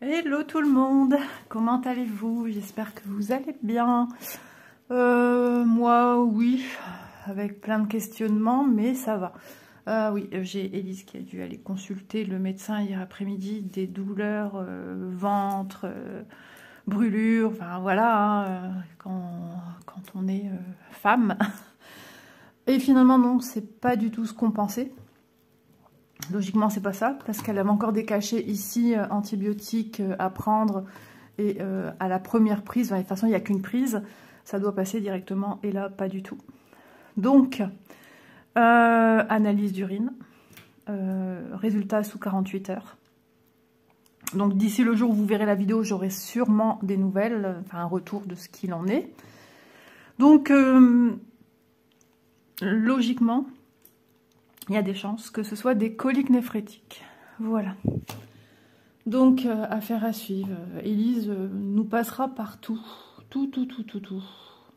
Hello tout le monde, comment allez-vous? J'espère que vous allez bien. Moi, oui, avec plein de questionnements, mais ça va. Oui, j'ai Élise qui a dû aller consulter le médecin hier après-midi, des douleurs, ventre, brûlures, enfin voilà, hein, quand on est femme. Et finalement, non, c'est pas du tout ce qu'on pensait. Logiquement, c'est pas ça, parce qu'elle avait encore des cachets ici, antibiotiques à prendre, et à la première prise, de toute façon, il n'y a qu'une prise, ça doit passer directement, et là, pas du tout. Donc, analyse d'urine, résultat sous 48 heures. Donc, d'ici le jour où vous verrez la vidéo, j'aurai sûrement des nouvelles, enfin, un retour de ce qu'il en est. Donc, logiquement, il y a des chances que ce soit des coliques néphrétiques. Voilà. Donc, affaire à suivre. Élise nous passera partout. Tout.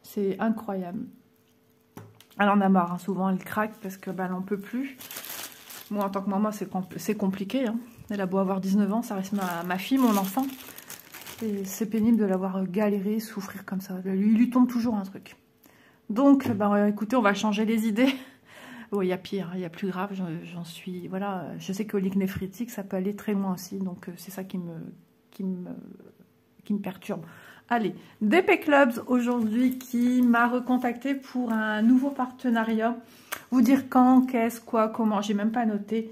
C'est incroyable. Elle en a marre, hein. Souvent elle craque parce que elle n'en peut plus. Moi, en tant que maman, c'est compliqué. Hein. Elle a beau avoir 19 ans, ça reste ma fille, mon enfant. Et c'est pénible de l'avoir galéré, souffrir comme ça. Il lui tombe toujours un truc. Donc, écoutez, on va changer les idées. Oui, il y a pire, il y a plus grave, j'en suis... Voilà, je sais que colique néphrétique, ça peut aller très loin aussi, donc c'est ça qui me perturbe. Allez, DP Clubs aujourd'hui qui m'a recontacté pour un nouveau partenariat. Vous dire quand, qu'est-ce, quoi, comment, j'ai même pas noté.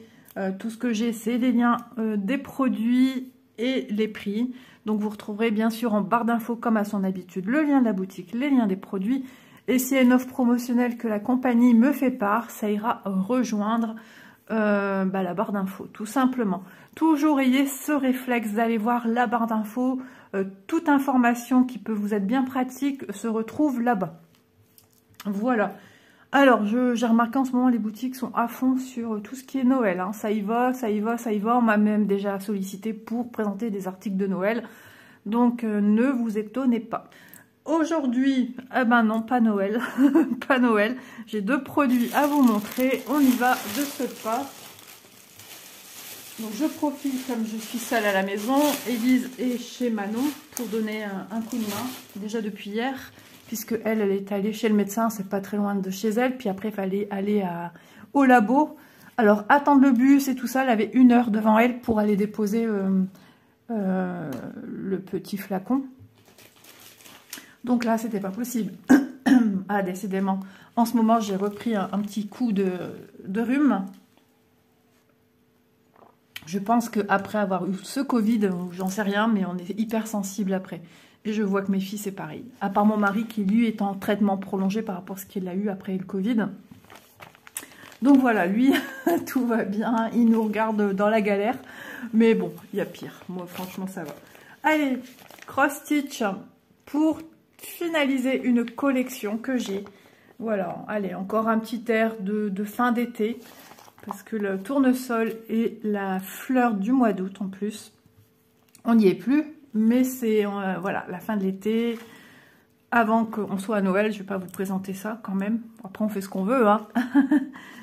Tout ce que j'ai, c'est les liens des produits et les prix. Donc vous retrouverez bien sûr en barre d'infos comme à son habitude le lien de la boutique, les liens des produits. Et s'il y a une offre promotionnelle que la compagnie me fait part, ça ira rejoindre la barre d'infos, tout simplement. Toujours ayez ce réflexe d'aller voir la barre d'infos. Toute information qui peut vous être bien pratique se retrouve là-bas. Voilà. Alors, j'ai remarqué en ce moment, les boutiques sont à fond sur tout ce qui est Noël. Hein. Ça y va. On m'a même déjà sollicité pour présenter des articles de Noël. Donc, ne vous étonnez pas. Aujourd'hui, non, pas Noël, pas Noël. J'ai deux produits à vous montrer. On y va de ce pas. Donc je profite, comme je suis seule à la maison, Élise est chez Manon pour donner un coup de main, déjà depuis hier, puisque elle est allée chez le médecin, c'est pas très loin de chez elle, puis après il fallait aller au labo. Alors attendre le bus et tout ça, elle avait 1 heure devant elle pour aller déposer le petit flacon. Donc là, c'était pas possible. Ah, décidément. En ce moment, j'ai repris un petit coup de rhume. Je pense qu'après avoir eu ce Covid, j'en sais rien, mais on est hyper sensible après. Et je vois que mes filles, c'est pareil. À part mon mari qui, lui, est en traitement prolongé par rapport à ce qu'il a eu après le Covid. Donc voilà, lui, tout va bien. Il nous regarde dans la galère. Mais bon, il y a pire. Moi, franchement, ça va. Allez, cross stitch pour finaliser une collection que j'ai. Voilà, allez, encore un petit air de fin d'été. Parce que le tournesol est la fleur du mois d'août en plus. On n'y est plus, mais c'est voilà, la fin de l'été. Avant qu'on soit à Noël, je ne vais pas vous présenter ça quand même. Après, on fait ce qu'on veut, hein.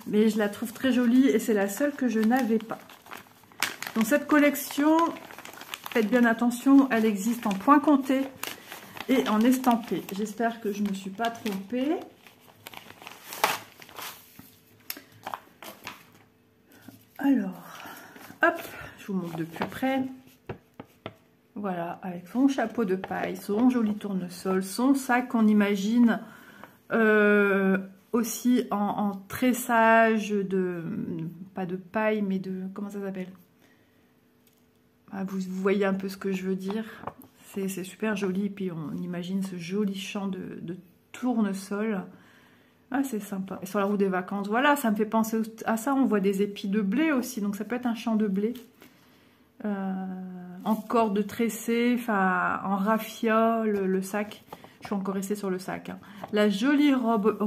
Mais je la trouve très jolie et c'est la seule que je n'avais pas. Donc cette collection, faites bien attention, elle existe en point compté et en estampé. J'espère que je ne me suis pas trompée. Alors, hop, je vous montre de plus près. Voilà, avec son chapeau de paille, son joli tournesol, son sac qu'on imagine aussi en tressage de, pas de paille, mais de, comment ça s'appelle? Ah, vous voyez un peu ce que je veux dire. C'est super joli, et puis on imagine ce joli champ de tournesol. Ah, c'est sympa. Et sur la route des vacances, voilà, ça me fait penser à ça. On voit des épis de blé aussi, donc ça peut être un champ de blé. En corde tressée, enfin en raffia, le sac. Je suis encore restée sur le sac. Hein. La jolie robe,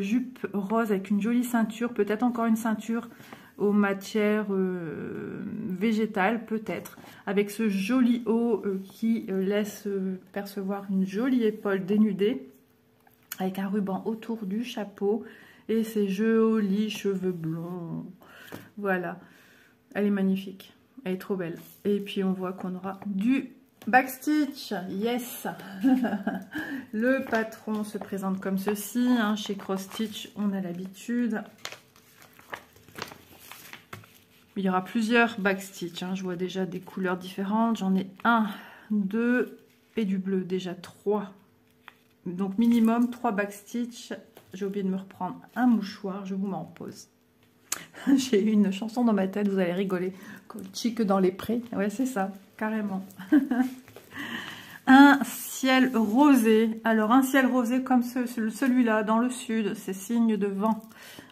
jupe rose avec une jolie ceinture, peut-être encore une ceinture aux matières végétales, peut-être. Avec ce joli haut qui laisse percevoir une jolie épaule dénudée. Avec un ruban autour du chapeau et ses jolis cheveux blonds. Voilà, elle est magnifique. Elle est trop belle. Et puis on voit qu'on aura du backstitch. Yes. Le patron se présente comme ceci. Hein. Chez Cross Stitch, on a l'habitude. Il y aura plusieurs backstitch. Hein. Je vois déjà des couleurs différentes. J'en ai 1, 2 et du bleu. Déjà 3. Donc minimum 3 backstitch. J'ai oublié de me reprendre un mouchoir. Je vous mets en pause. J'ai une chanson dans ma tête, vous allez rigoler. Chic dans les prés. Ouais, c'est ça, carrément. Un ciel rosé. Alors, un ciel rosé comme celui-là, dans le sud, c'est signe de vent.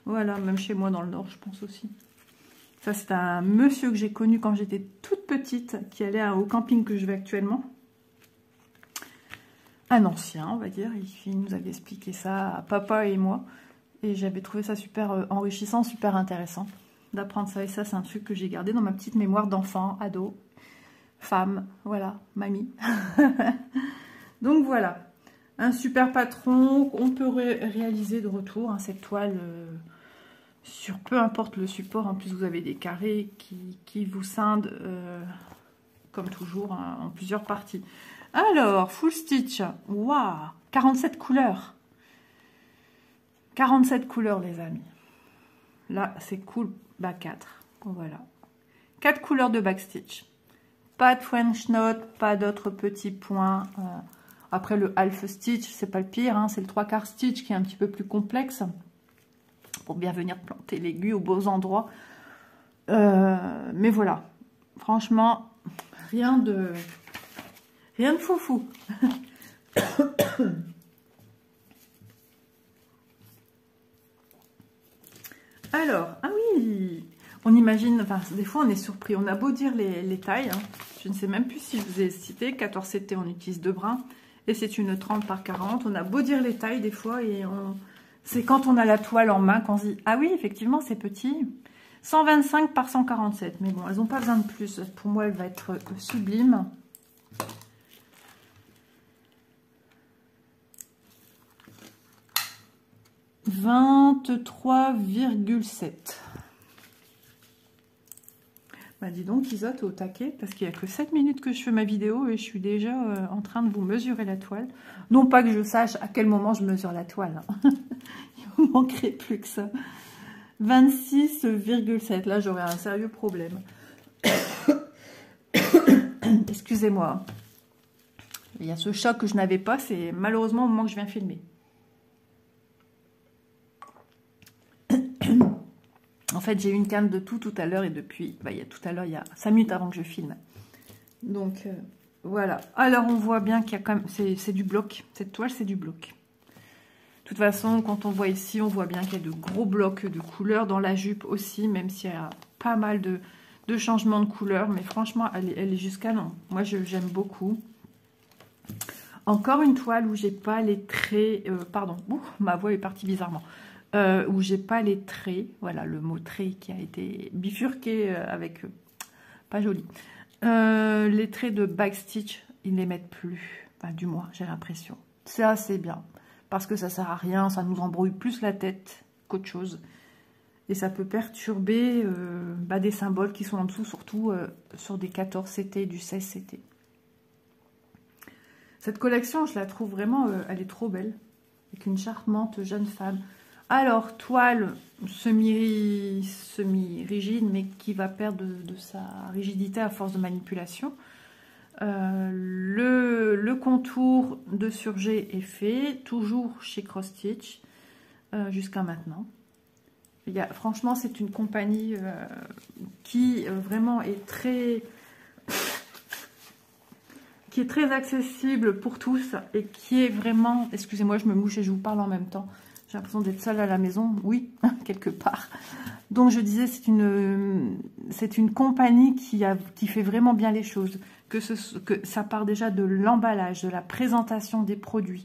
Voilà, même chez moi dans le nord, je pense aussi. Ça, c'est un monsieur que j'ai connu quand j'étais toute petite, qui allait au camping que je vais actuellement. Un ancien, on va dire. Il nous avait expliqué ça à papa et moi. Et j'avais trouvé ça super enrichissant, super intéressant d'apprendre ça. Et ça, c'est un truc que j'ai gardé dans ma petite mémoire d'enfant, ado, femme, voilà, mamie. Donc voilà, un super patron. On peut réaliser de retour hein, cette toile sur peu importe le support. En plus, vous avez des carrés qui vous scindent, comme toujours, hein, en plusieurs parties. Alors, full stitch, waouh, 47 couleurs. 47 couleurs, les amis. Là, c'est cool. Bah, 4. Bon, voilà. 4 couleurs de backstitch. Pas de French knot, pas d'autres petits points. Après, le half stitch, c'est pas le pire. Hein, c'est le 3/4 stitch qui est un petit peu plus complexe. Pour bien venir planter l'aiguille aux beaux endroits. Mais voilà. Franchement, rien de foufou. Alors, ah oui, on imagine, enfin, des fois on est surpris, on a beau dire les tailles, hein, je ne sais même plus si je vous ai cité, 14 CT on utilise 2 brins, et c'est une 30 par 40, on a beau dire les tailles des fois, et c'est quand on a la toile en main qu'on se dit, ah oui, effectivement c'est petit, 125 par 147, mais bon, elles n'ont pas besoin de plus, pour moi elle va être sublime. « 23,7 ». Bah dis donc, Isotte au taquet, parce qu'il n'y a que 7 minutes que je fais ma vidéo et je suis déjà en train de vous mesurer la toile. Non pas que je sache à quel moment je mesure la toile. Hein. Il ne me manquerait plus que ça. 26,7. Là, j'aurais un sérieux problème. Excusez-moi. Il y a ce choc que je n'avais pas. C'est malheureusement au moment que je viens filmer. En fait, j'ai eu une canne de tout à l'heure et depuis, bah, il y a 5 minutes avant que je filme. Donc, voilà. Alors, on voit bien qu'il y a quand même, c'est du bloc. Cette toile, c'est du bloc. De toute façon, quand on voit ici, on voit bien qu'il y a de gros blocs de couleurs dans la jupe aussi, même s'il y a pas mal de changements de couleurs. Mais franchement, elle est jusqu'à non. Moi, j'aime beaucoup. Encore une toile où j'ai pas les traits, pardon, ma voix est partie bizarrement. Où j'ai pas les traits, voilà le mot trait qui a été bifurqué avec, pas joli. Les traits de backstitch, ils ne les mettent plus, enfin, du moins j'ai l'impression. C'est assez bien, parce que ça sert à rien, ça nous embrouille plus la tête qu'autre chose. Et ça peut perturber des symboles qui sont en dessous, surtout sur des 14 CT et du 16 CT. Cette collection, je la trouve vraiment, elle est trop belle, avec une charmante jeune femme. Alors, toile semi-rigide, mais qui va perdre de sa rigidité à force de manipulation. Le contour de surjet est fait, toujours chez Cross Stitch, jusqu'à maintenant. Franchement, c'est une compagnie qui vraiment est très accessible pour tous et qui est vraiment... Excusez-moi, je me mouche et je vous parle en même temps. J'ai l'impression d'être seule à la maison, oui, quelque part. Donc je disais, c'est une compagnie qui fait vraiment bien les choses. Que ça part déjà de l'emballage, de la présentation des produits,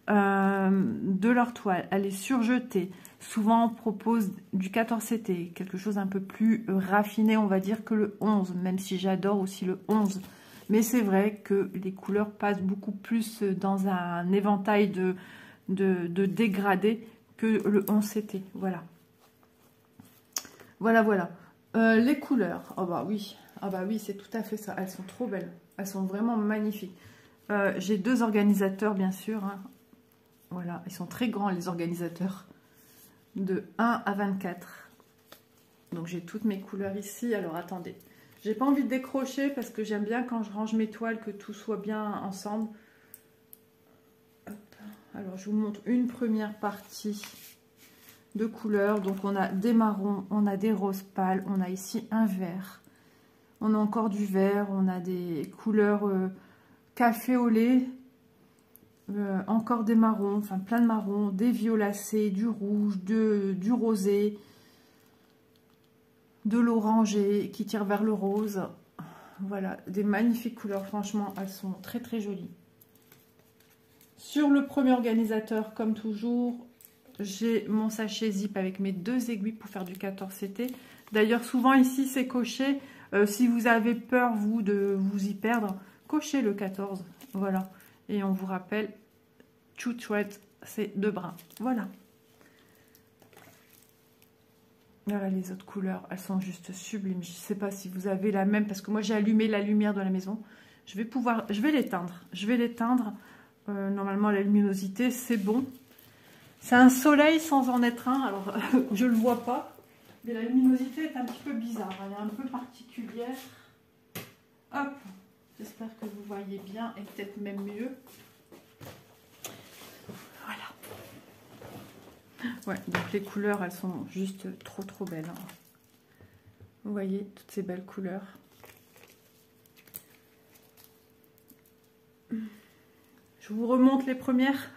de leur toile. Elle est surjetée. Souvent on propose du 14 CT, quelque chose un peu plus raffiné, on va dire, que le 11, même si j'adore aussi le 11. Mais c'est vrai que les couleurs passent beaucoup plus dans un éventail de dégradé que le 11 CT. Voilà. Voilà. Les couleurs. Oh bah oui. Ah bah oui, c'est tout à fait ça. Elles sont trop belles. Elles sont vraiment magnifiques. J'ai 2 organisateurs, bien sûr. Hein. Voilà, ils sont très grands, les organisateurs. De 1 à 24. Donc j'ai toutes mes couleurs ici. Alors attendez. J'ai pas envie de décrocher parce que j'aime bien quand je range mes toiles que tout soit bien ensemble. Hop. Alors je vous montre une première partie de couleurs. Donc on a des marrons, on a des roses pâles, on a ici un vert. On a encore du vert, on a des couleurs café au lait, encore des marrons, enfin plein de marrons, des violacés, du rouge, du rosé, de l'orangé qui tire vers le rose. Voilà, des magnifiques couleurs, franchement, elles sont très très jolies. Sur le premier organisateur, comme toujours, j'ai mon sachet zip avec mes 2 aiguilles pour faire du 14 CT. D'ailleurs, souvent ici, c'est coché. Si vous avez peur, vous, de vous y perdre, cochez le 14. Voilà. Et on vous rappelle, tout chouette, c'est 2 brins. Voilà. Voilà les autres couleurs. Elles sont juste sublimes. Je ne sais pas si vous avez la même, parce que moi, j'ai allumé la lumière de la maison. Je vais l'éteindre. Je vais l'éteindre. Normalement, la luminosité, c'est bon. C'est un soleil sans en être un. Alors, je ne le vois pas. Mais la luminosité est un petit peu bizarre, elle est un peu particulière. Hop, j'espère que vous voyez bien et peut-être même mieux. Voilà. Ouais, donc les couleurs, elles sont juste trop trop belles. Hein. Vous voyez toutes ces belles couleurs. Je vous remonte les premières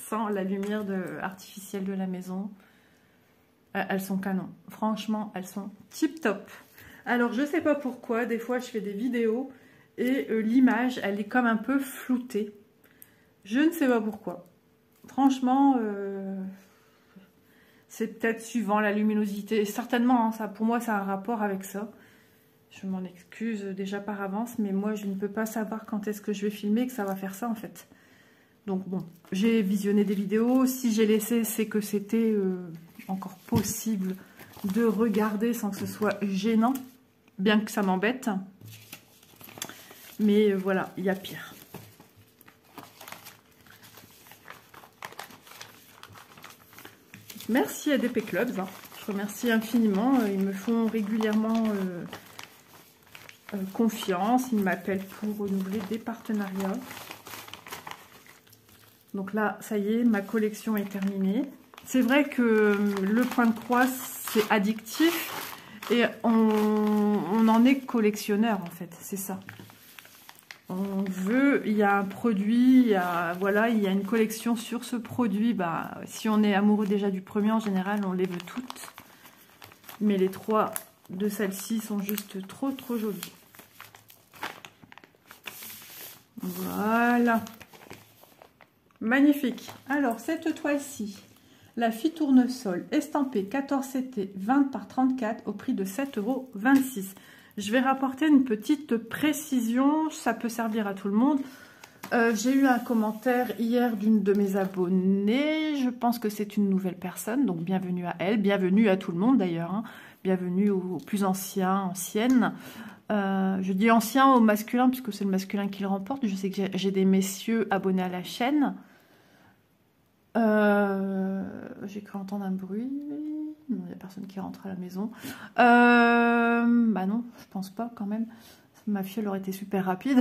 sans la lumière artificielle de la maison. Elles sont canon. Franchement, elles sont tip top. Alors, je sais pas pourquoi, des fois, je fais des vidéos et l'image, elle est comme un peu floutée. Je ne sais pas pourquoi. Franchement, c'est peut-être suivant la luminosité. Certainement, hein, ça, pour moi, ça a un rapport avec ça. Je m'en excuse déjà par avance, mais moi, je ne peux pas savoir quand est-ce que je vais filmer et que ça va faire ça, en fait. Donc, bon, j'ai visionné des vidéos. Si j'ai laissé, c'est que c'était... encore possible de regarder sans que ce soit gênant, bien que ça m'embête. Mais voilà, il y a pire. Merci à DP Clubs, hein. Je remercie infiniment. Ils me font régulièrement confiance. Ils m'appellent pour renouveler des partenariats. Donc là, ça y est, ma collection est terminée. C'est vrai que le point de croix, c'est addictif et on en est collectionneur en fait, c'est ça. On veut, il y a un produit, il y a une collection sur ce produit. Bah, si on est amoureux déjà du premier, en général, on les veut toutes. Mais les 3 de celles-ci sont juste trop trop jolies. Voilà. Magnifique. Alors, cette toile-ci. La fille tournesol estampée 14 CT 20 par 34 au prix de 7,26 €. Je vais rapporter une petite précision, ça peut servir à tout le monde. J'ai eu un commentaire hier d'une de mes abonnées, je pense que c'est une nouvelle personne, donc bienvenue à elle, bienvenue à tout le monde d'ailleurs, hein. Bienvenue aux plus anciens, anciennes. Je dis ancien au masculin puisque c'est le masculin qui le remporte. Je sais que j'ai des messieurs abonnés à la chaîne. J'ai cru entendre un bruit. Non, il n'y a personne qui rentre à la maison. Bah non, je pense pas quand même. Ma fiole aurait été super rapide.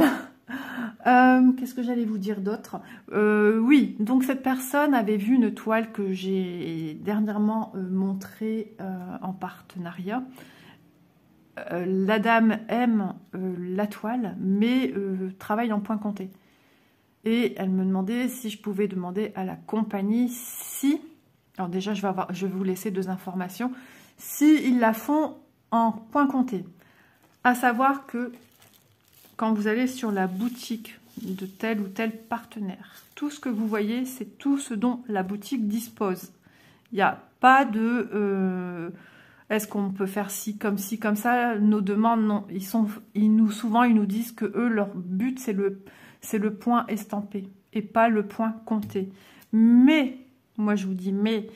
Qu'est-ce que j'allais vous dire d'autre? Oui, donc cette personne avait vu une toile que j'ai dernièrement montrée en partenariat. La dame aime la toile, mais travaille en point compté. Et elle me demandait si je pouvais demander à la compagnie si... Alors déjà, je vais vous laisser 2 informations. Si ils la font en point compté. À savoir que quand vous allez sur la boutique de tel ou tel partenaire, tout ce que vous voyez, c'est tout ce dont la boutique dispose. Il n'y a pas de... est-ce qu'on peut faire ci, comme ça? Nos demandes, non. Souvent, ils nous disent que eux, leur but, c'est le point estampé et pas le point compté. Mais, moi je vous dis, mais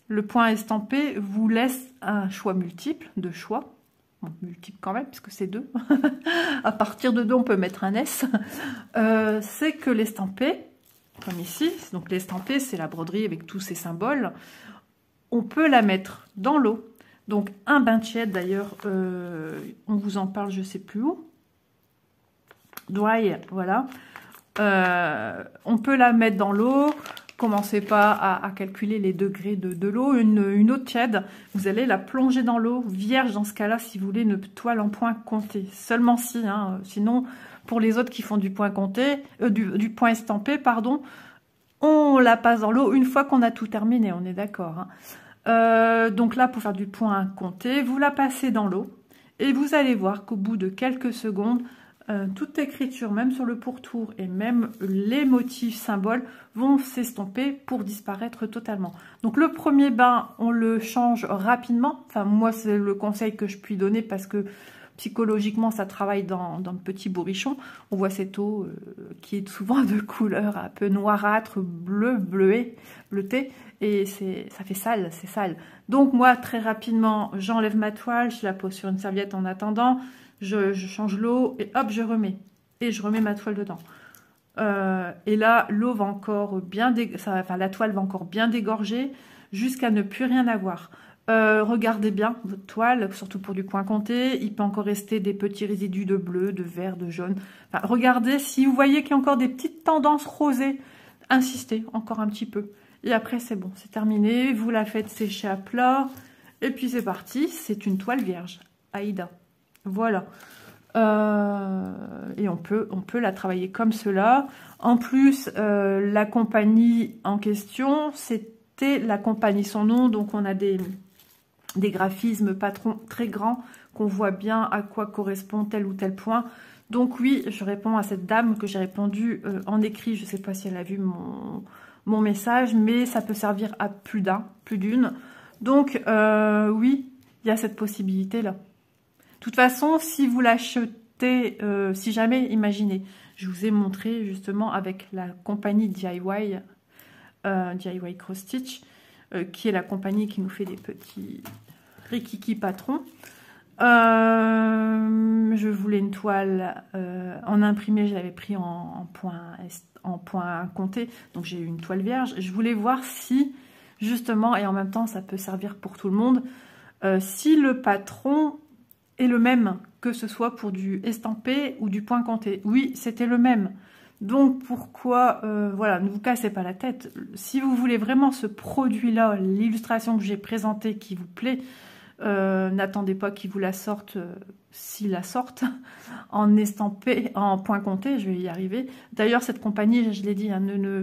le point estampé vous laisse un choix multiple de choix. bon, multiple quand même, puisque c'est 2. À partir de 2, on peut mettre un S. C'est que l'estampé, comme ici, donc l'estampé, c'est la broderie avec tous ces symboles, on peut la mettre dans l'eau. Donc un bain tiède, d'ailleurs, on vous en parle, je sais plus où. Dry, voilà. On peut la mettre dans l'eau. Commencez pas à calculer les degrés de l'eau. Une eau tiède, vous allez la plonger dans l'eau, vierge dans ce cas-là, si vous voulez une toile en point compté. Seulement si, hein, sinon, pour les autres qui font du point compté, du point estampé, pardon, on la passe dans l'eau une fois qu'on a tout terminé, on est d'accord. Hein. Donc là, pour faire du point compté, vous la passez dans l'eau et vous allez voir qu'au bout de quelques secondes, toute écriture, même sur le pourtour et même les motifs symboles vont s'estomper pour disparaître totalement. Donc le premier bain, on le change rapidement. Enfin, moi, c'est le conseil que je puis donner parce que psychologiquement, ça travaille dans le petit bourrichon. On voit cette eau qui est souvent de couleur un peu noirâtre, bleuté, et ça fait sale, c'est sale. Donc moi, très rapidement, j'enlève ma toile, je la pose sur une serviette en attendant. Je change l'eau et hop, je remets. Et je remets ma toile dedans. Et là, l'eau va encore bien... la toile va encore bien dégorger jusqu'à ne plus rien avoir. Regardez bien votre toile, surtout pour du point compté. Il peut encore rester des petits résidus de bleu, de vert, de jaune. Enfin, regardez, si vous voyez qu'il y a encore des petites tendances rosées, insistez encore un petit peu. Et après, c'est bon, c'est terminé. Vous la faites sécher à plat. Et puis, c'est parti. C'est une toile vierge. Aïda. Voilà. Et on peut la travailler comme cela. En plus, la compagnie en question, c'était la compagnie son nom. Donc, on a des graphismes patrons très grands qu'on voit bien à quoi correspond tel ou tel point. Donc oui, je réponds à cette dame que j'ai répondu en écrit. Je ne sais pas si elle a vu mon message, mais ça peut servir à plus d'une. Donc oui, il y a cette possibilité-là. De toute façon, si vous l'achetez, si jamais, imaginez, je vous ai montré justement avec la compagnie DIY, DIY Cross Stitch, qui est la compagnie qui nous fait des petits rikiki patrons. Je voulais une toile en imprimé, je l'avais pris en point compté, donc j'ai eu une toile vierge. Je voulais voir si, justement, et en même temps ça peut servir pour tout le monde, si le patron est le même, que ce soit pour du estampé ou du point compté. Oui, c'était le même. Donc pourquoi, voilà, ne vous cassez pas la tête. Si vous voulez vraiment ce produit-là, l'illustration que j'ai présentée qui vous plaît, n'attendez pas qu'ils vous la sortent, s'ils la sortent, en estampé, en point compté, je vais y arriver. D'ailleurs, cette compagnie, je l'ai dit, hein, ne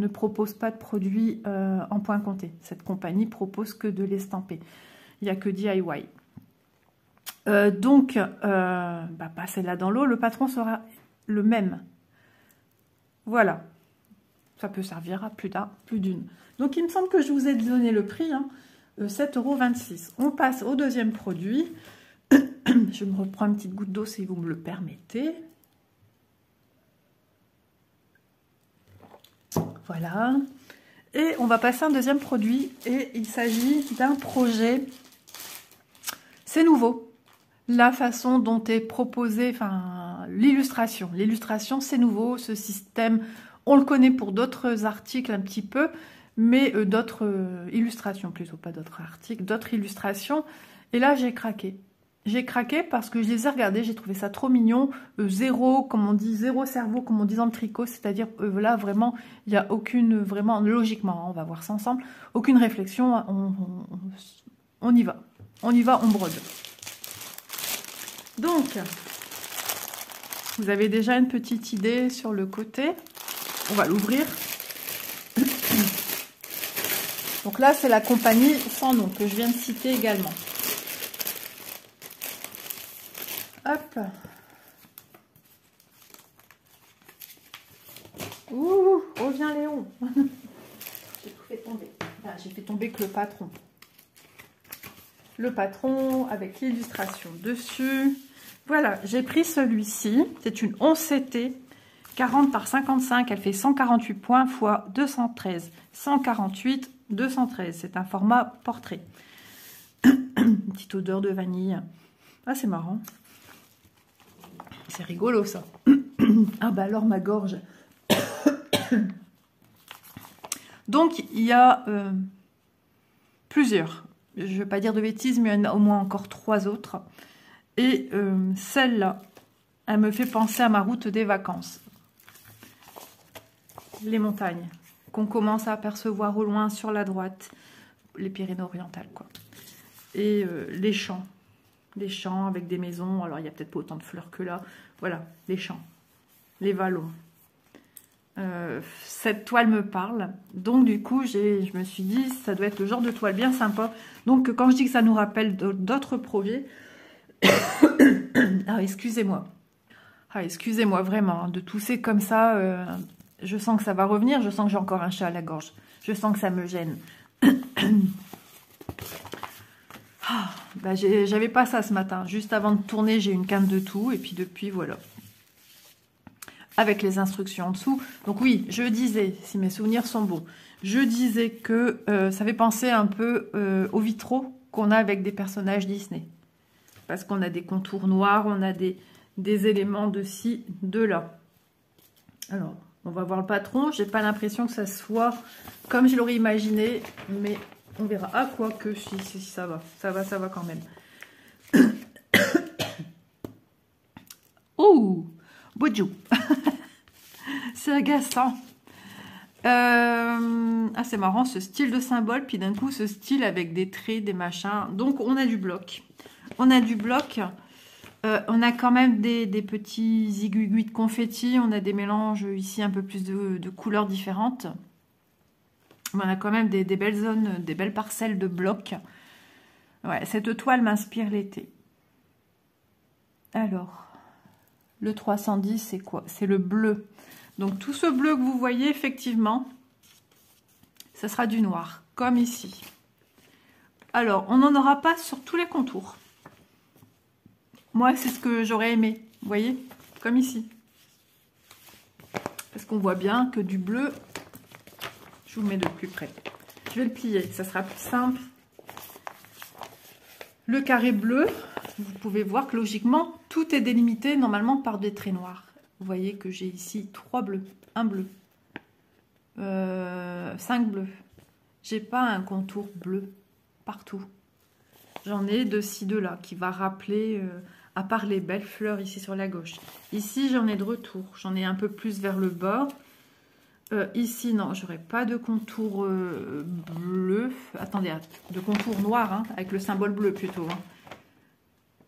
propose pas de produits en point compté. Cette compagnie propose que de l'estampé. Il n'y a que DIY. Donc, passez-la dans l'eau, le patron sera le même. Voilà. Ça peut servir à plus d'une. Donc, il me semble que je vous ai donné le prix, hein, 7,26 €. On passe au deuxième produit. Je me reprends une petite goutte d'eau si vous me le permettez. Voilà. Et on va passer à un deuxième produit. Et il s'agit d'un projet. C'est nouveau. La façon dont est proposée, enfin, l'illustration. L'illustration, c'est nouveau. Ce système, on le connaît pour d'autres articles un petit peu, mais d'autres illustrations plutôt, pas d'autres articles, d'autres illustrations. Et là, j'ai craqué. J'ai craqué parce que je les ai regardés, j'ai trouvé ça trop mignon. Zéro, comme on dit, zéro cerveau, comme on dit dans le tricot. C'est-à-dire, là, vraiment, il n'y a aucune, vraiment, logiquement, hein, on va voir ça ensemble, aucune réflexion, on y va. On y va, on brode. Donc, vous avez déjà une petite idée sur le côté. On va l'ouvrir. Donc là, c'est la compagnie sans nom que je viens de citer également. Hop. Ouh, reviens Léon. J'ai tout fait tomber. Enfin, j'ai fait tomber que le patron. Le patron avec l'illustration dessus. Voilà, j'ai pris celui-ci. C'est une 11 CT 40 par 55. Elle fait 148 points x 213. 148, 213. C'est un format portrait. Une petite odeur de vanille. Ah, c'est marrant. C'est rigolo, ça. Ah, bah alors, ma gorge. Donc, il y a plusieurs. Je ne vais pas dire de bêtises, mais il y en a au moins encore 3 autres. Et celle-là, elle me fait penser à ma route des vacances. Les montagnes qu'on commence à apercevoir au loin sur la droite. Les Pyrénées-Orientales, quoi. Et les champs. Les champs avec des maisons. Alors, il n'y a peut-être pas autant de fleurs que là. Voilà, les champs. Les vallons. Cette toile me parle. Donc, du coup, je me suis dit, ça doit être le genre de toile bien sympa. Donc, quand je dis que ça nous rappelle d'autres projets... Ah, excusez-moi. Ah, excusez-moi, vraiment, hein, de tousser comme ça. Je sens que ça va revenir. Je sens que j'ai encore un chat à la gorge. Je sens que ça me gêne. Ah, bah j'avais pas ça ce matin. Juste avant de tourner, j'ai une canne de tout. Et puis depuis, voilà. Avec les instructions en dessous. Donc oui, je disais, si mes souvenirs sont bons, je disais que ça fait penser un peu aux vitraux qu'on a avec des personnages Disney. Parce qu'on a des contours noirs, on a des éléments de ci, de là. Alors, on va voir le patron. J'ai pas l'impression que ça soit comme je l'aurais imaginé, mais on verra. Ah, quoi que si ça va. Ça va quand même. Oh, Bojo. C'est agaçant. Ah, c'est marrant, ce style de symbole, puis d'un coup, ce style avec des traits, des machins. Donc, on a du bloc. On a du bloc. On a quand même des petits aiguilles de confetti. On a des mélanges ici, un peu plus de couleurs différentes. On a quand même des belles zones, des belles parcelles de blocs. Ouais, cette toile m'inspire l'été. Alors, le 310, c'est quoi? C'est le bleu. Donc, tout ce bleu que vous voyez, effectivement, ça sera du noir, comme ici. Alors, on n'en aura pas sur tous les contours. Moi, c'est ce que j'aurais aimé. Vous voyez? Comme ici. Parce qu'on voit bien que du bleu... Je vous le mets de plus près. Je vais le plier, ça sera plus simple. Le carré bleu, vous pouvez voir que logiquement, tout est délimité normalement par des traits noirs. Vous voyez que j'ai ici 3 bleus, 1 bleu, 5 bleus. J'ai pas un contour bleu partout. J'en ai de ci, de là, qui va rappeler, à part les belles fleurs ici sur la gauche. Ici, j'en ai de retour. J'en ai un peu plus vers le bas. Ici, non, j'aurais pas de contour bleu. Attendez, de contour noir, hein, avec le symbole bleu plutôt. Hein.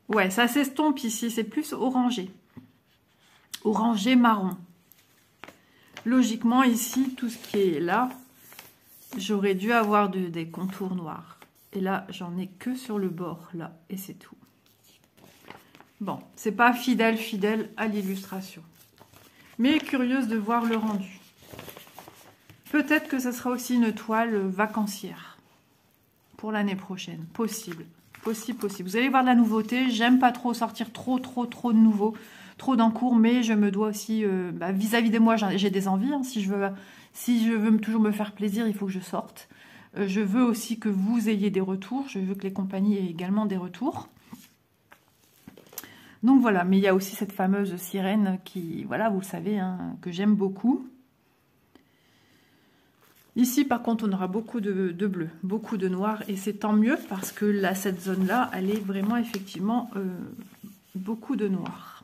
Ouais, ça s'estompe ici, c'est plus orangé. Orangé marron. Logiquement, ici, tout ce qui est là, j'aurais dû avoir des contours noirs. Et là, j'en ai que sur le bord, là, et c'est tout. Bon, c'est pas fidèle à l'illustration. Mais curieuse de voir le rendu. Peut-être que ce sera aussi une toile vacancière pour l'année prochaine. Possible. Vous allez voir de la nouveauté. J'aime pas trop sortir trop de nouveaux, trop d'encours, mais je me dois aussi, vis-à-vis de moi, j'ai des envies. Hein. Si je veux toujours me faire plaisir, il faut que je sorte. Je veux aussi que vous ayez des retours. Je veux que les compagnies aient également des retours. Donc voilà, mais il y a aussi cette fameuse sirène qui, voilà, vous le savez, hein, que j'aime beaucoup. Ici, par contre, on aura beaucoup de bleu, beaucoup de noir, et c'est tant mieux parce que là, cette zone-là, elle est vraiment, effectivement, beaucoup de noir.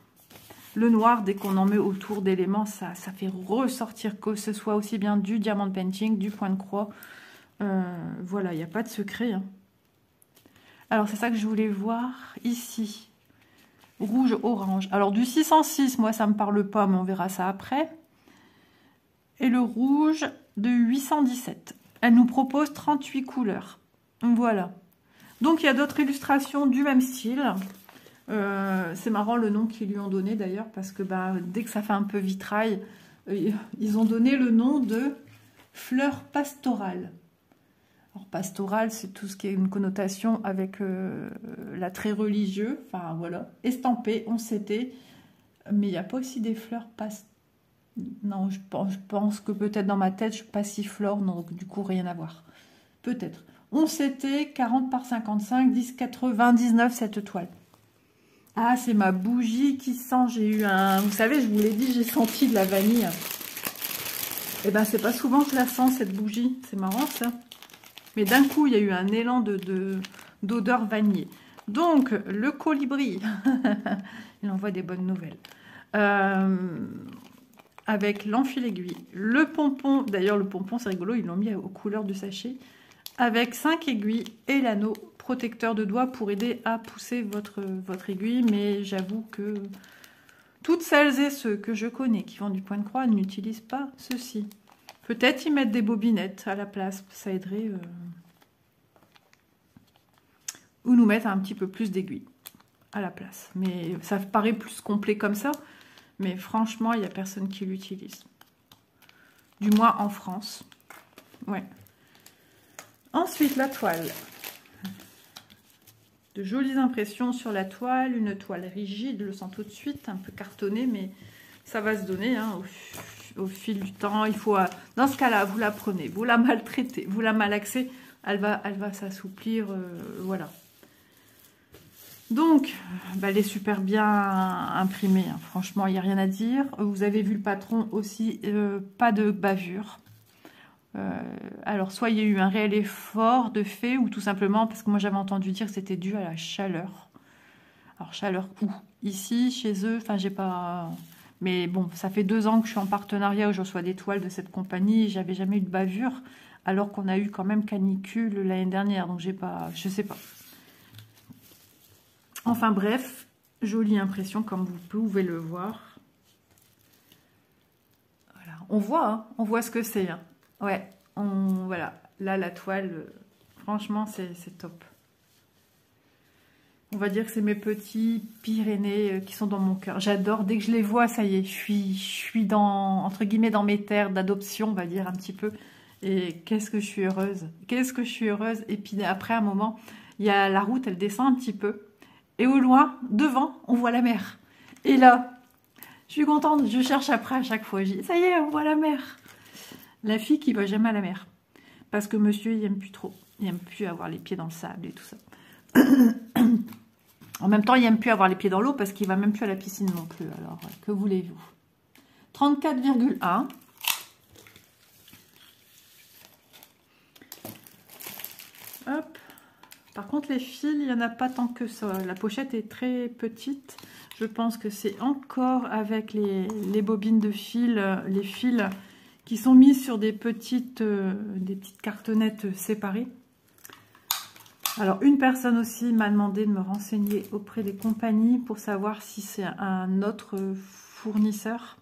Le noir, dès qu'on en met autour d'éléments, ça fait ressortir, que ce soit aussi bien du diamant painting, du point de croix. Voilà, il n'y a pas de secret. Hein. Alors, c'est ça que je voulais voir ici. Rouge-orange. Alors, du 606, moi, ça ne me parle pas, mais on verra ça après. Et le rouge de 817. Elle nous propose 38 couleurs. Voilà. Donc, il y a d'autres illustrations du même style. C'est marrant le nom qu'ils lui ont donné d'ailleurs, parce que dès que ça fait un peu vitrail, ils ont donné le nom de fleurs pastorales. Alors, pastorale, c'est tout ce qui est une connotation avec l'attrait religieux. Enfin, voilà. Estampé, on s'était. Mais il n'y a pas aussi des fleurs pastorales. Non, je pense que peut-être dans ma tête, je passiflore, donc du coup, rien à voir. Peut-être. 11 CT, 40 par 55, 10,99 cette toile. Ah, c'est ma bougie qui sent. J'ai eu un... Vous savez, je vous l'ai dit, j'ai senti de la vanille. Et ben, c'est pas souvent que je la sens, cette bougie. C'est marrant, ça. Mais d'un coup, il y a eu un élan d'odeur vanillée. Donc, le colibri. Il envoie des bonnes nouvelles. Avec l'enfile-aiguille. Le pompon. D'ailleurs, le pompon, c'est rigolo. Ils l'ont mis aux couleurs du sachet. Avec 5 aiguilles et l'anneau protecteur de doigts pour aider à pousser votre aiguille. Mais j'avoue que toutes celles et ceux que je connais qui font du point de croix n'utilisent pas ceci. Peut-être y mettre des bobinettes à la place, ça aiderait. Ou nous mettre un petit peu plus d'aiguilles à la place. Mais ça paraît plus complet comme ça. Mais franchement, il n'y a personne qui l'utilise. Du moins en France. Ouais. Ensuite, la toile. De jolies impressions sur la toile. Une toile rigide, je le sens tout de suite. Un peu cartonné, mais ça va se donner hein, au fil du temps. Il faut, dans ce cas-là, vous la prenez, vous la maltraitez, vous la malaxez. Elle va s'assouplir. Voilà. Donc, bah, elle est super bien imprimée. Hein. Franchement, il n'y a rien à dire. Vous avez vu le patron aussi. Pas de bavure. Alors, soit il y a eu un réel effort de fait, ou tout simplement, parce que moi j'avais entendu dire que c'était dû à la chaleur. Alors, chaleur où? Ici, chez eux, enfin, j'ai pas... Mais bon, ça fait 2 ans que je suis en partenariat où je reçois des toiles de cette compagnie. J'avais jamais eu de bavure, alors qu'on a eu quand même canicule l'année dernière. Donc, j'ai pas... Je sais pas. Enfin, bref, jolie impression, comme vous pouvez le voir. Voilà. On voit ce que c'est, hein. Ouais, voilà. Là, la toile, franchement, c'est top. On va dire que c'est mes petits Pyrénées qui sont dans mon cœur. J'adore, dès que je les vois, ça y est, je suis dans, entre guillemets, dans mes terres d'adoption, on va dire un petit peu. Et qu'est-ce que je suis heureuse. Qu'est-ce que je suis heureuse. Et puis après, un moment, il y a la route, elle descend un petit peu. Et au loin, devant, on voit la mer. Et là, je suis contente, je cherche après à chaque fois. Je dis, ça y est, on voit la mer. La fille qui va jamais à la mer. Parce que monsieur, il n'aime plus trop. Il n'aime plus avoir les pieds dans le sable et tout ça. En même temps, il n'aime plus avoir les pieds dans l'eau parce qu'il va même plus à la piscine non plus. Alors, que voulez-vous? 34,1. Hop. Par contre, les fils, il n'y en a pas tant que ça. La pochette est très petite. Je pense que c'est encore avec les bobines de fil, les fils qui sont mis sur des petites cartonnettes séparées. Alors, une personne aussi m'a demandé de me renseigner auprès des compagnies pour savoir si c'est un autre fournisseur.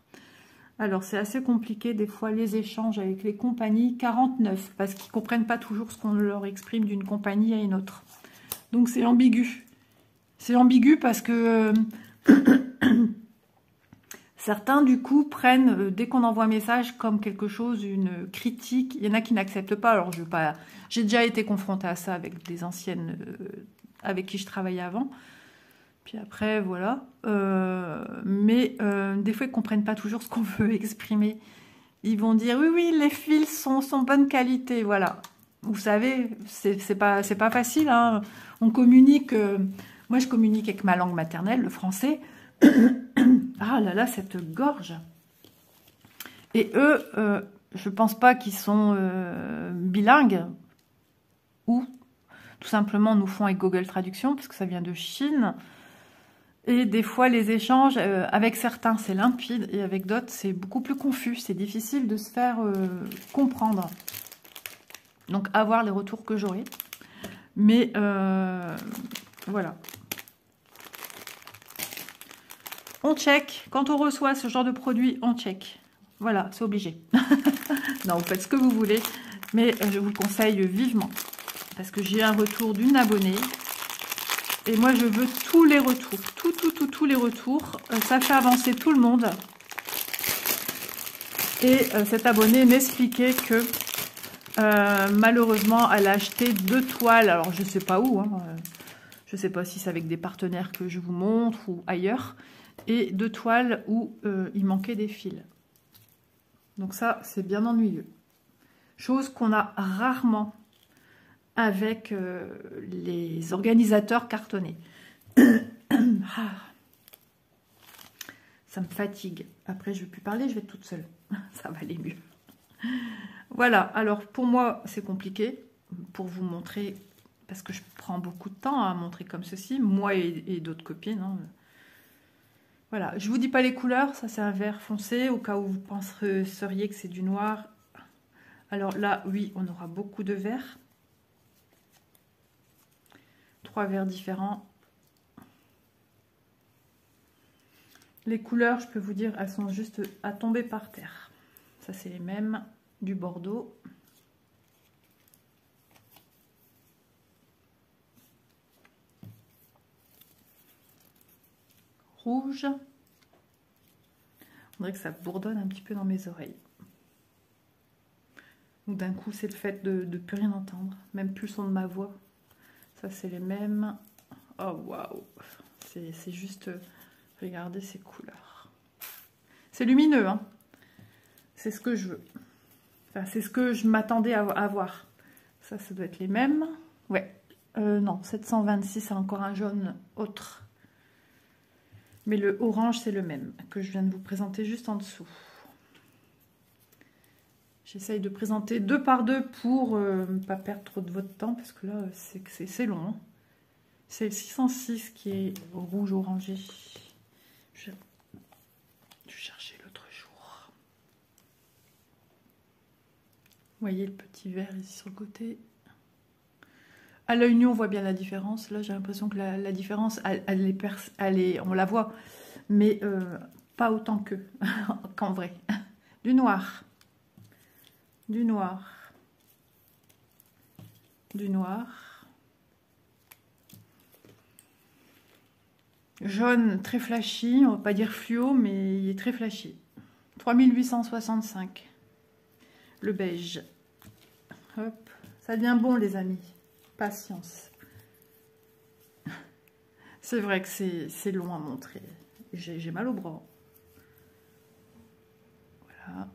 Alors, c'est assez compliqué, des fois, les échanges avec les compagnies. 49, parce qu'ils ne comprennent pas toujours ce qu'on leur exprime d'une compagnie à une autre. Donc, c'est ambigu. C'est ambigu parce que certains, du coup, prennent, dès qu'on envoie un message, comme quelque chose, une critique. Il y en a qui n'acceptent pas. Alors, je vais pas... J'ai déjà été confrontée à ça avec des anciennes avec qui je travaillais avant. Puis après, voilà. Mais des fois, ils ne comprennent pas toujours ce qu'on veut exprimer. Ils vont dire, oui, oui, les fils sont bonne qualité. Voilà. Vous savez, c'est pas facile. Hein. On communique... moi, je communique avec ma langue maternelle, le français. Ah là là, cette gorge. Et eux, je pense pas qu'ils sont bilingues. Ou tout simplement nous font avec Google Traduction, parce que ça vient de Chine. Et des fois, les échanges, avec certains, c'est limpide, et avec d'autres, c'est beaucoup plus confus. C'est difficile de se faire comprendre. Donc, à voir les retours que j'aurai. Mais, voilà. On check. Quand on reçoit ce genre de produit, on check. Voilà, c'est obligé. Non, vous faites ce que vous voulez. Mais je vous le conseille vivement. Parce que j'ai un retour d'une abonnée. Et moi, je veux tous les retours. Tous les retours. Ça fait avancer tout le monde. Et cette abonnée m'expliquait que malheureusement, elle a acheté 2 toiles. Alors, je ne sais pas où. Hein. Je ne sais pas si c'est avec des partenaires que je vous montre ou ailleurs. Et 2 toiles où il manquait des fils. Donc ça, c'est bien ennuyeux. Chose qu'on a rarement avec les organisateurs cartonnés. Ah, ça me fatigue. Après, je ne vais plus parler, je vais être toute seule. Ça va aller mieux. Voilà, alors pour moi, c'est compliqué pour vous montrer, parce que je prends beaucoup de temps à montrer comme ceci, moi et d'autres copines. Hein. Voilà, je vous dis pas les couleurs, ça c'est un vert foncé, au cas où vous penseriez que c'est du noir. Alors là, oui, on aura beaucoup de verts. 3 verts différents. Les couleurs, je peux vous dire, elles sont juste à tomber par terre. Ça, c'est les mêmes, du bordeaux. Rouge. On dirait que ça bourdonne un petit peu dans mes oreilles. Donc d'un coup, c'est le fait de ne plus rien entendre, même plus le son de ma voix. Ça, c'est les mêmes. Oh, waouh! C'est juste... Regardez ces couleurs. C'est lumineux, hein. C'est ce que je veux. Enfin, c'est ce que je m'attendais à voir. Ça doit être les mêmes. Ouais. Non, 726, c'est encore un jaune autre. Mais le orange, c'est le même que je viens de vous présenter juste en dessous. J'essaye de présenter 2 par 2 pour ne pas perdre trop de votre temps, parce que là, c'est long. Hein. C'est le 606 qui est rouge orangé. Je cherchais l'autre jour. Vous voyez le petit vert ici sur le côté. À l'œil nu, on voit bien la différence. Là, j'ai l'impression que la différence, on la voit, mais pas autant qu'en vrai. Du noir. Du noir. Du noir. Jaune très flashy, on va pas dire fluo, mais il est très flashy. 3865. Le beige. Hop, ça devient bon les amis. Patience. C'est vrai que c'est long à montrer. J'ai mal au bras. Voilà.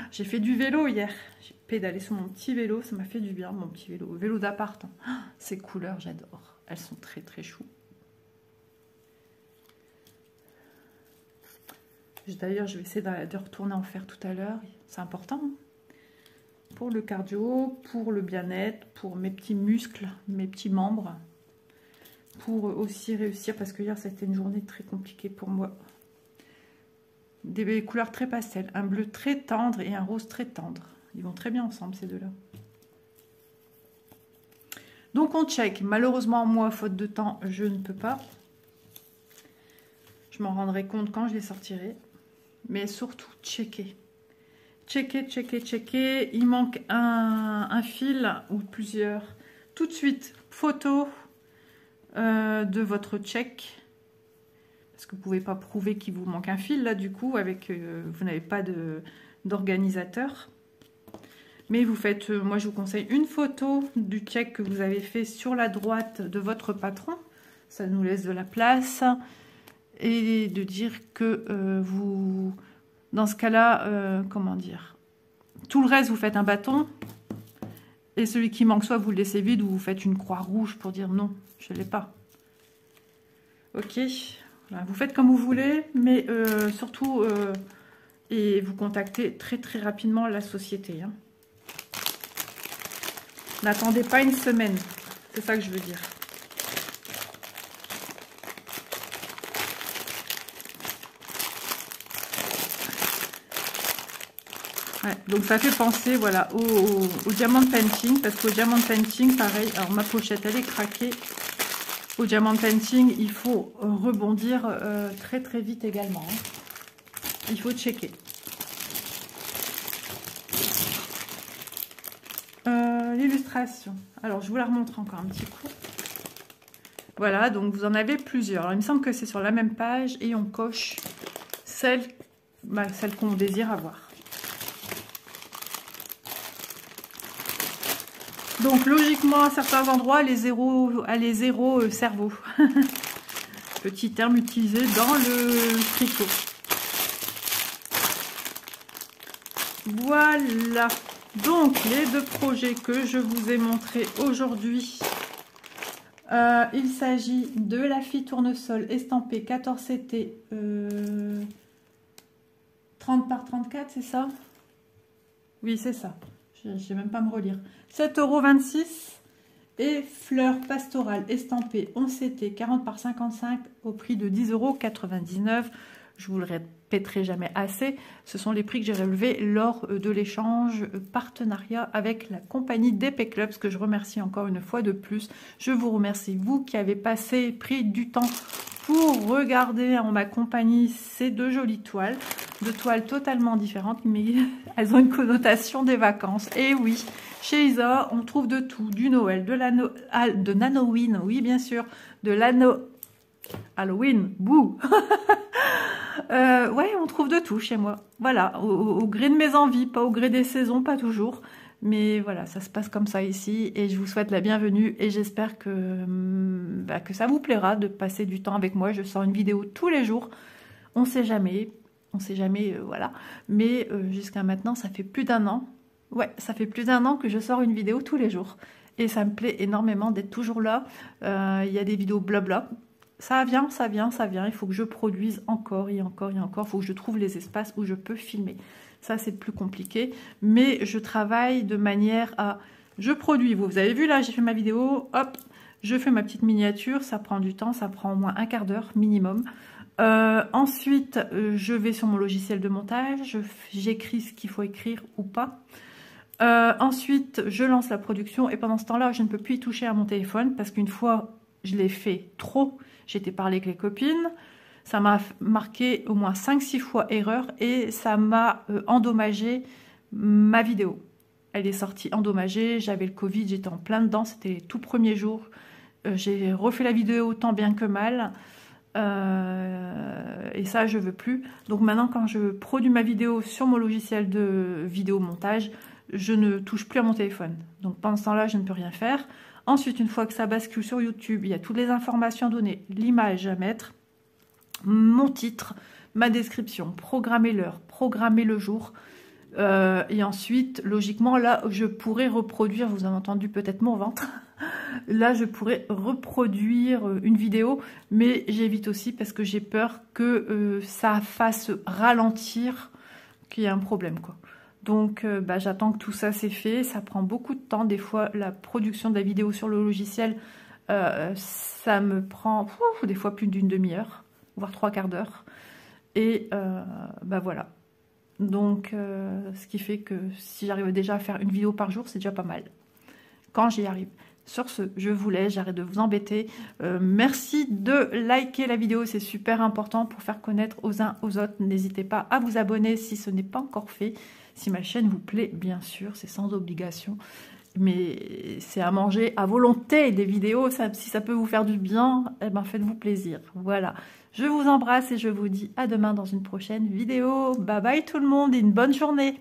J'ai fait du vélo hier. J'ai pédalé sur mon petit vélo. Ça m'a fait du bien, mon petit vélo. Vélo d'appart. Hein. Ces couleurs, j'adore. Elles sont très très choues. D'ailleurs, je vais essayer de retourner en faire tout à l'heure. C'est important. Hein. Pour le cardio, pour le bien-être, pour mes petits muscles, mes petits membres. Pour aussi réussir, parce que hier, ça a été une journée très compliquée pour moi. Des couleurs très pastel. Un bleu très tendre et un rose très tendre. Ils vont très bien ensemble, ces deux-là. Donc, on check. Malheureusement, moi, faute de temps, je ne peux pas. Je m'en rendrai compte quand je les sortirai. Mais surtout, checker. Checker, checker, checker. Il manque un fil ou plusieurs. Tout de suite, photo de votre check. Parce que vous ne pouvez pas prouver qu'il vous manque un fil, là, du coup, avec vous n'avez pas d'organisateur. Mais vous faites, moi, je vous conseille une photo du check que vous avez fait sur la droite de votre patron. Ça nous laisse de la place. Et de dire que vous, dans ce cas-là, comment dire, tout le reste, vous faites un bâton. Et celui qui manque, soit vous le laissez vide, ou vous faites une croix rouge pour dire non, je ne l'ai pas. Ok, voilà, vous faites comme vous voulez, mais surtout, et vous contactez très très rapidement la société. Hein. N'attendez pas une semaine, c'est ça que je veux dire. Ouais, donc ça fait penser voilà, au diamant painting, parce qu'au diamant painting, pareil, alors ma pochette elle est craquée. Au diamant painting, il faut rebondir très très vite également. Hein. Il faut checker. L'illustration. Alors je vous la remontre encore un petit coup. Voilà, donc vous en avez plusieurs. Alors, il me semble que c'est sur la même page et on coche celle qu'on désire avoir. Donc logiquement, à certains endroits, les zéros cerveau. Petit terme utilisé dans le tricot. Voilà. Donc, les deux projets que je vous ai montrés aujourd'hui, il s'agit de la fille tournesol estampée 14 CT 30 par 34, c'est ça? Oui, c'est ça. Je ne vais même pas me relire. 7,26 € et fleurs pastorales estampées 11 CT 40 par 55 au prix de 10,99 €. Je vous le répéterai jamais assez. Ce sont les prix que j'ai relevés lors de l'échange partenariat avec la compagnie DP Clubs, que je remercie encore une fois de plus. Je vous remercie, vous qui avez pris du temps pour regarder en ma compagnie ces deux jolies toiles. De toiles totalement différentes, mais elles ont une connotation des vacances. Et oui, chez Isa, on trouve de tout, du Noël, de Nanowin, oui bien sûr, de Halloween, bouh. Ouais, on trouve de tout chez moi. Voilà, au gré de mes envies, pas au gré des saisons, pas toujours. Mais voilà, ça se passe comme ça ici et je vous souhaite la bienvenue et j'espère que ça vous plaira de passer du temps avec moi. Je sors une vidéo tous les jours, on sait jamais, voilà. Mais jusqu'à maintenant, ça fait plus d'1 an. Ouais, ça fait plus d'1 an que je sors une vidéo tous les jours. Et ça me plaît énormément d'être toujours là. Il y a des vidéos blabla. Ça vient. Il faut que je produise encore et encore et encore. Il faut que je trouve les espaces où je peux filmer. Ça, c'est plus compliqué. Mais je travaille de manière à... Je produis. Vous avez vu, là, j'ai fait ma vidéo. Hop, je fais ma petite miniature. Ça prend du temps. Ça prend au moins un quart d'heure minimum. Ensuite, je vais sur mon logiciel de montage. J'écris ce qu'il faut écrire ou pas. Ensuite, je lance la production. Et pendant ce temps-là, je ne peux plus y toucher à mon téléphone. Parce qu'une fois, je l'ai fait trop. J'étais parlé avec les copines. Ça m'a marqué au moins 5-6 fois erreur et ça m'a endommagé ma vidéo. Elle est sortie endommagée, j'avais le Covid, j'étais en plein dedans, c'était les tout premiers jours. J'ai refait la vidéo tant bien que mal et ça je veux plus. Donc maintenant quand je produis ma vidéo sur mon logiciel de vidéo montage, je ne touche plus à mon téléphone. Donc pendant ce temps-là, je ne peux rien faire. Ensuite, une fois que ça bascule sur YouTube, il y a toutes les informations à donner, l'image à mettre, mon titre, ma description, programmer l'heure, programmer le jour. Et ensuite, logiquement, là, je pourrais reproduire, vous avez entendu peut-être mon ventre, là, je pourrais reproduire une vidéo, mais j'évite aussi parce que j'ai peur que ça fasse ralentir, qu'il y ait un problème, quoi. Donc, j'attends que tout ça c'est fait. Ça prend beaucoup de temps. Des fois, la production de la vidéo sur le logiciel, ça me prend des fois plus d'une demi-heure, voire 3/4 d'heure. Et voilà. Donc, ce qui fait que si j'arrive déjà à faire une vidéo par jour, c'est déjà pas mal. Quand j'y arrive. Sur ce, je vous laisse, j'arrête de vous embêter. Merci de liker la vidéo, c'est super important pour faire connaître aux uns aux autres. N'hésitez pas à vous abonner si ce n'est pas encore fait. Si ma chaîne vous plaît, bien sûr, c'est sans obligation. Mais c'est à manger à volonté, des vidéos. Si ça peut vous faire du bien, eh ben faites-vous plaisir. Voilà, je vous embrasse et je vous dis à demain dans une prochaine vidéo. Bye bye tout le monde et une bonne journée.